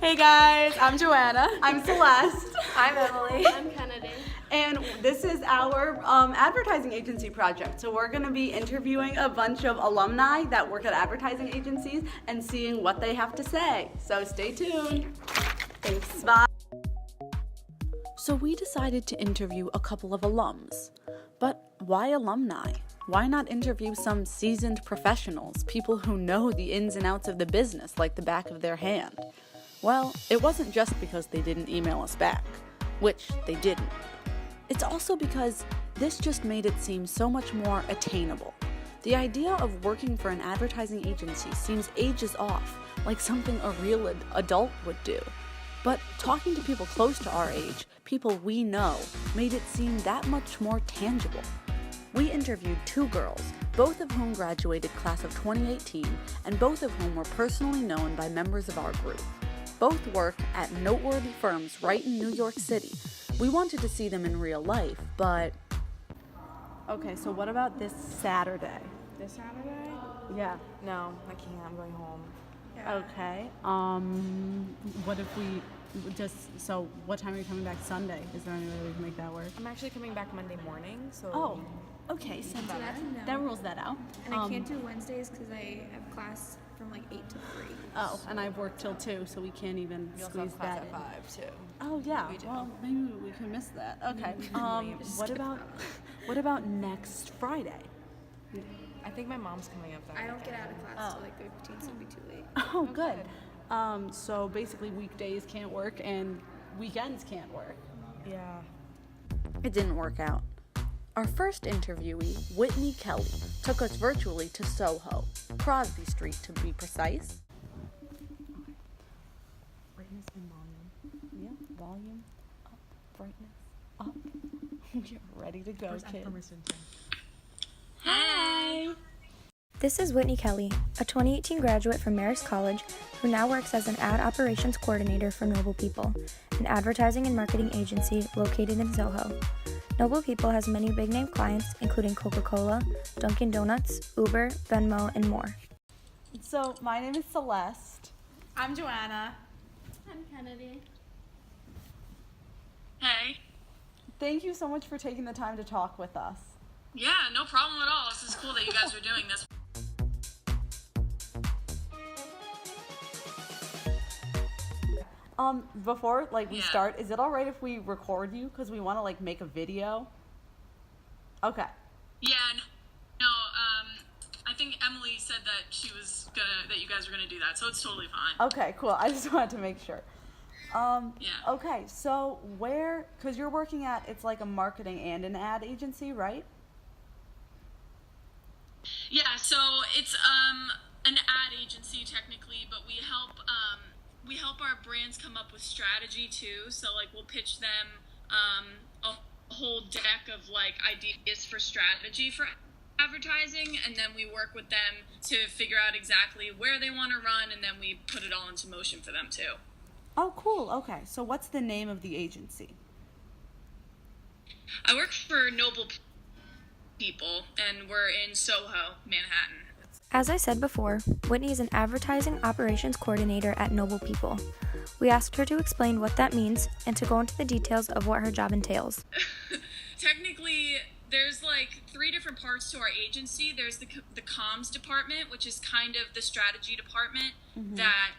Hey guys, I'm Joanna. I'm Celeste. I'm Emily. I'm Kennedy. And this is our advertising agency project. So we're going to be interviewing a bunch of alumni that work at advertising agencies and seeing what they have to say. So stay tuned. Thanks. Bye. So we decided to interview a couple of alums. But why alumni? Why not interview some seasoned professionals, people who know the ins and outs of the business like the back of their hand? Well, it wasn't just because they didn't email us back, which they didn't. It's also because this just made it seem so much more attainable. The idea of working for an advertising agency seems ages off, like something a real adult would do. But talking to people close to our age, people we know, made it seem that much more tangible. We interviewed two girls, both of whom graduated class of 2018, and both of whom were personally known by members of our group. Both work at noteworthy firms right in New York City. We wanted to see them in real life, but... Okay, so what about this Saturday? This Saturday? Yeah. No, I can't. I'm going home. Okay. What if we so what time are you coming back Sunday? Is there any way we can make that work? I'm actually coming back Monday morning, so... Oh, okay, so that's a no. that rules that out. And I can't do Wednesdays because I have class from like 8 to 3. Oh, and I've worked till 2, so we can't even We also squeeze have class that at in. 5, too. Oh yeah. We do. Well, maybe we can miss that. Okay. What about next Friday? I think my mom's coming up that I don't weekend. get out of class till like 3:15, so it'll be too late. Oh, good. So basically weekdays can't work and weekends can't work. Yeah. It didn't work out. Our first interviewee, Whitney Kelly, took us virtually to Soho, Crosby Street to be precise. Brightness and volume. Yeah, volume up, brightness up. We are ready to go, kids. Hi! This is Whitney Kelly, a 2018 graduate from Marist College who now works as an ad operations coordinator for Noble People, an advertising and marketing agency located in Soho. Noble People has many big-name clients, including Coca-Cola, Dunkin' Donuts, Uber, Venmo, and more. So, my name is Celeste. I'm Joanna. I'm Kennedy. Hey. Thank you so much for taking the time to talk with us. Yeah, no problem at all. This is cool that you guys are doing this. Before we Yeah. start, is it all right if we record you because we want to make a video? Okay. Yeah, no, I think Emily said that that you guys were gonna do that, so it's totally fine. Okay, cool. I just wanted to make sure. Yeah. Okay, so because you're working at, it's like a marketing and an ad agency, right? Yeah, so it's an ad agency technically, but we help our brands come up with strategy too. So we'll pitch them a whole deck of ideas for strategy for advertising, and then we work with them to figure out exactly where they want to run, and then we put it all into motion for them too. Oh, cool. Okay, so what's the name of the agency? I work for Noble People, and we're in Soho, Manhattan. As I said before, Whitney is an advertising operations coordinator at Noble People. We asked her to explain what that means and to go into the details of what her job entails. Technically, there's 3 different parts to our agency. There's the comms department, which is kind of the strategy department that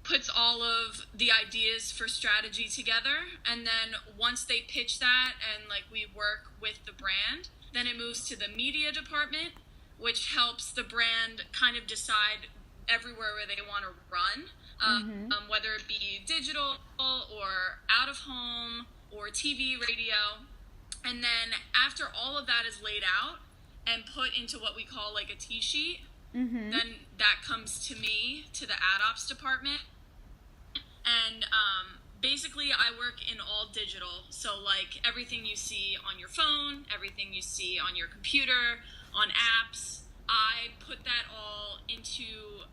puts all of the ideas for strategy together. And then once they pitch that and we work with the brand, then it moves to the media department, which helps the brand kind of decide everywhere where they want to run, whether it be digital or out of home or TV, radio. And then after all of that is laid out and put into what we call a T-sheet, then that comes to me, to the ad ops department. And basically I work in all digital. So everything you see on your phone, everything you see on your computer, on apps, I put that all into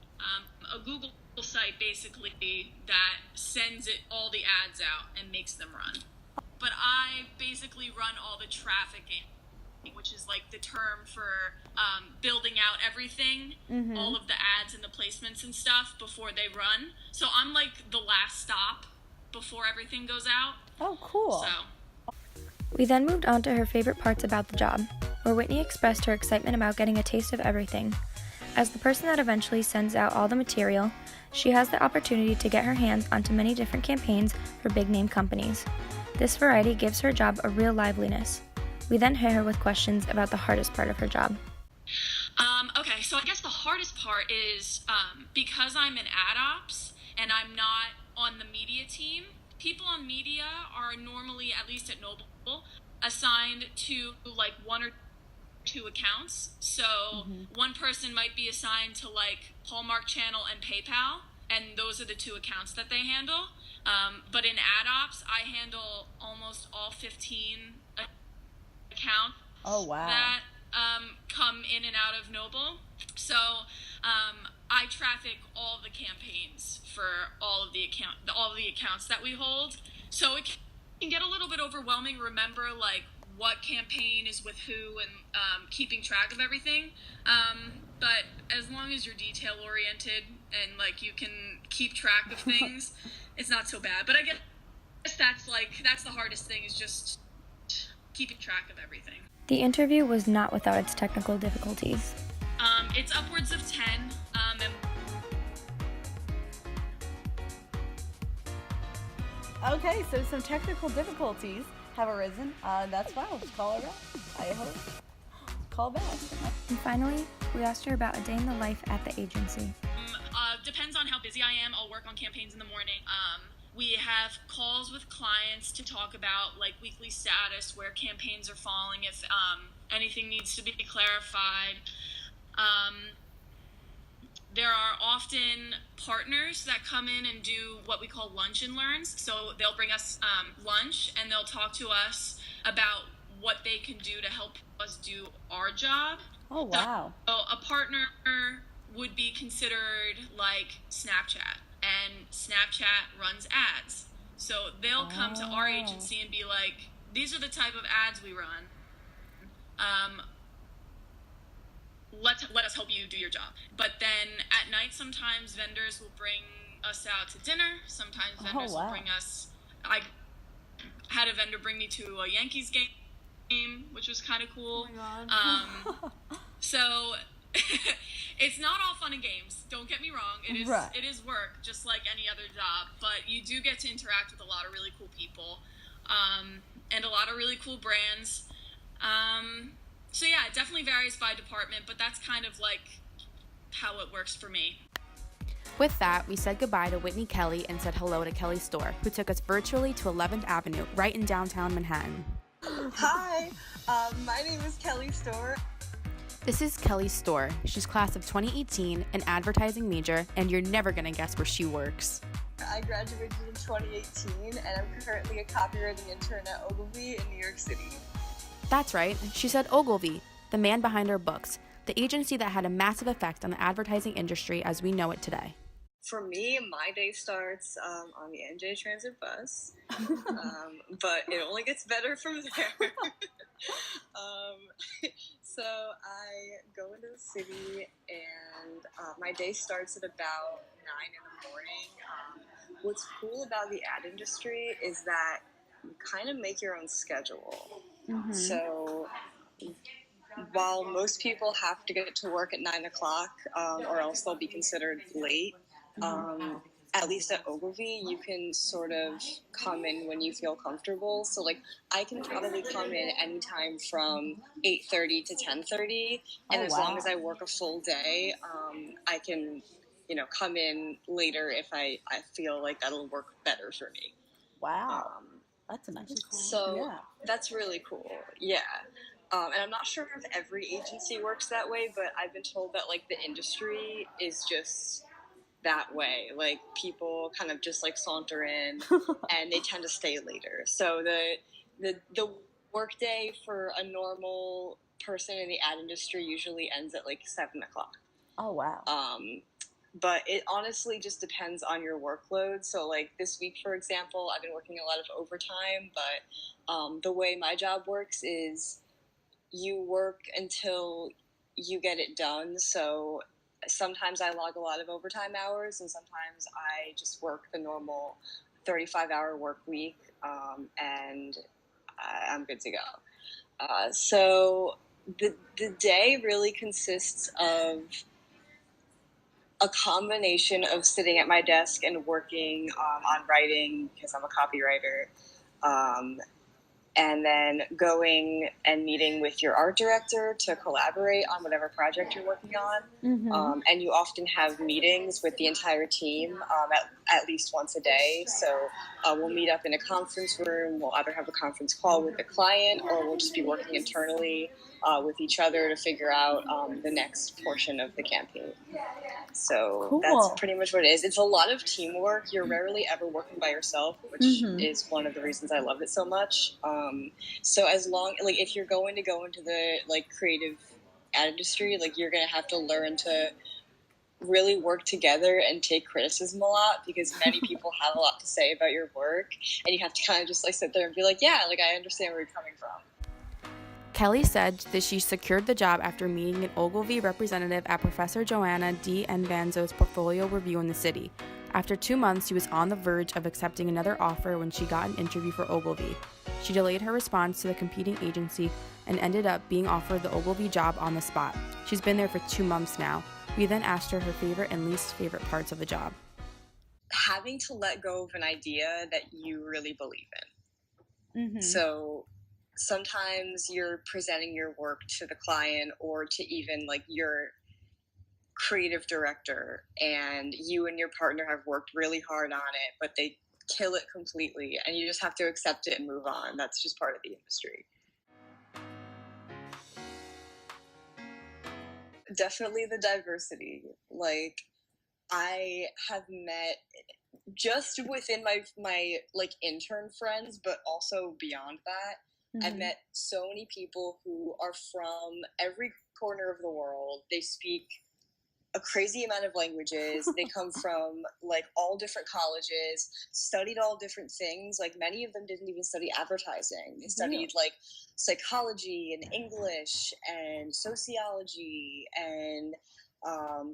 a Google site basically that sends all the ads out and makes them run. But I basically run all the traffic which is like the term for building out everything, all of the ads and the placements and stuff before they run. So I'm like the last stop before everything goes out. Oh, cool. So We then moved on to her favorite parts about the job, where Whitney expressed her excitement about getting a taste of everything. As the person that eventually sends out all the material, she has the opportunity to get her hands onto many different campaigns for big-name companies. This variety gives her job a real liveliness. We then hit her with questions about the hardest part of her job. Okay, so I guess the hardest part is because I'm in ad ops and I'm not on the media team, people on media are normally, at least at Noble, assigned to like one or two accounts. So one person might be assigned to like Hallmark Channel and PayPal, and those are the two accounts that they handle. But in ad ops, I handle almost all 15 accounts that come in and out of Noble. So I traffic all the campaigns for all of the accounts that we hold. So it can get a little bit overwhelming. Remember like what campaign is with who and keeping track of everything. But as long as you're detail oriented and like you can keep track of things, it's not so bad. But I guess that's the hardest thing, is just keeping track of everything. The interview was not without its technical difficulties. It's upwards of 10. Okay, so some technical difficulties have arisen. That's fine. We'll just call her back. I hope. Call back. And finally, we asked her about a day in the life at the agency. Depends on how busy I am. I'll work on campaigns in the morning. We have calls with clients to talk about like weekly status, where campaigns are falling, if anything needs to be clarified. There are often partners that come in and do what we call lunch and learns. So they'll bring us lunch and they'll talk to us about what they can do to help us do our job. Oh, wow. So a partner would be considered like Snapchat, and Snapchat runs ads. So they'll come to our agency and be like, these are the type of ads we run. Let us help you do your job. But then at night, sometimes vendors will bring us out to dinner. Sometimes vendors will bring us. I had a vendor bring me to a Yankees game, which was kind of cool. Oh my God. So it's not all fun and games. Don't get me wrong. It is work, just like any other job. But you do get to interact with a lot of really cool people, and a lot of really cool brands. So yeah, it definitely varies by department, but that's kind of like how it works for me. With that, we said goodbye to Whitney Kelly and said hello to Kelly Store, who took us virtually to 11th Avenue, right in downtown Manhattan. Hi, my name is Kelly Store. This is Kelly Store. She's class of 2018, an advertising major, and you're never gonna guess where she works. I graduated in 2018, and I'm currently a copywriting intern at Ogilvy in New York City. That's right, she said Ogilvy, the man behind our books, the agency that had a massive effect on the advertising industry as we know it today. For me, my day starts on the NJ Transit bus, but it only gets better from there. So I go into the city, and my day starts at about 9 in the morning. What's cool about the ad industry is that you kind of make your own schedule. So while most people have to get to work at 9 o'clock, or else they'll be considered late, at least at Ogilvy, you can sort of come in when you feel comfortable. So like I can probably come in anytime from 8:30 to 10:30, and as long as I work a full day, I can, come in later if I feel like that'll work better for me. Wow. That's nice. So that's really cool. Yeah. And I'm not sure if every agency works that way, but I've been told that like the industry is just that way. Like people kind of just like saunter in and they tend to stay later. So the work day for a normal person in the ad industry usually ends at like 7 o'clock. Oh, wow. But it honestly just depends on your workload. So like this week, for example, I've been working a lot of overtime, but the way my job works is you work until you get it done. So sometimes I log a lot of overtime hours, and sometimes I just work the normal 35-hour work week, and I'm good to go. So the day really consists of a combination of sitting at my desk and working on writing, because I'm a copywriter, and then going and meeting with your art director to collaborate on whatever project you're working on. And you often have meetings with the entire team at least once a day. So we'll meet up in a conference room. We'll either have a conference call with the client, or we'll just be working internally with each other to figure out the next portion of the campaign. So that's pretty much what it is. It's a lot of teamwork. You're rarely ever working by yourself, which is one of the reasons I love it so much. So as long, like, if you're going to go into the, like, creative ad industry, like, you're going to have to learn to really work together and take criticism a lot, because many people have a lot to say about your work, and you have to kind of just, like, sit there and be like, yeah, like, I understand where you're coming from. Kelly said that she secured the job after meeting an Ogilvy representative at Professor Joanna D. Vanzo's portfolio review in the city. After 2 months, she was on the verge of accepting another offer when she got an interview for Ogilvy. She delayed her response to the competing agency and ended up being offered the Ogilvy job on the spot. She's been there for 2 months now. We then asked her her favorite and least favorite parts of the job. Having to let go of an idea that you really believe in. So sometimes you're presenting your work to the client or to even, like, your creative director, and you and your partner have worked really hard on it, but they kill it completely, and you just have to accept it and move on. That's just part of the industry. Definitely the diversity. Like, I have met, just within my like, intern friends, but also beyond that, I've met so many people who are from every corner of the world. They speak a crazy amount of languages. They come from, like, all different colleges, studied all different things. Like, many of them didn't even study advertising. They studied like psychology and English and sociology and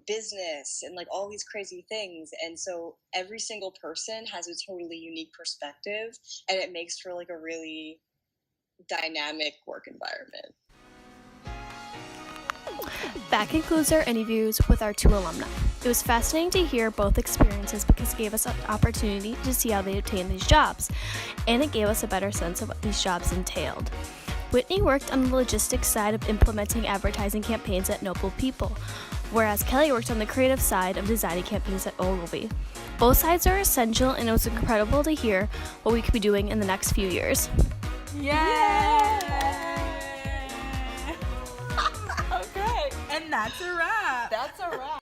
business and, like, all these crazy things. And so every single person has a totally unique perspective, and it makes for, like, a really dynamic work environment. That concludes our interviews with our 2 alumni. It was fascinating to hear both experiences because it gave us an opportunity to see how they obtained these jobs, and it gave us a better sense of what these jobs entailed. Whitney worked on the logistics side of implementing advertising campaigns at Noble People, whereas Kelly worked on the creative side of designing campaigns at Ogilvy. Both sides are essential, and it was incredible to hear what we could be doing in the next few years. Yay! Okay, and that's a wrap. That's a wrap.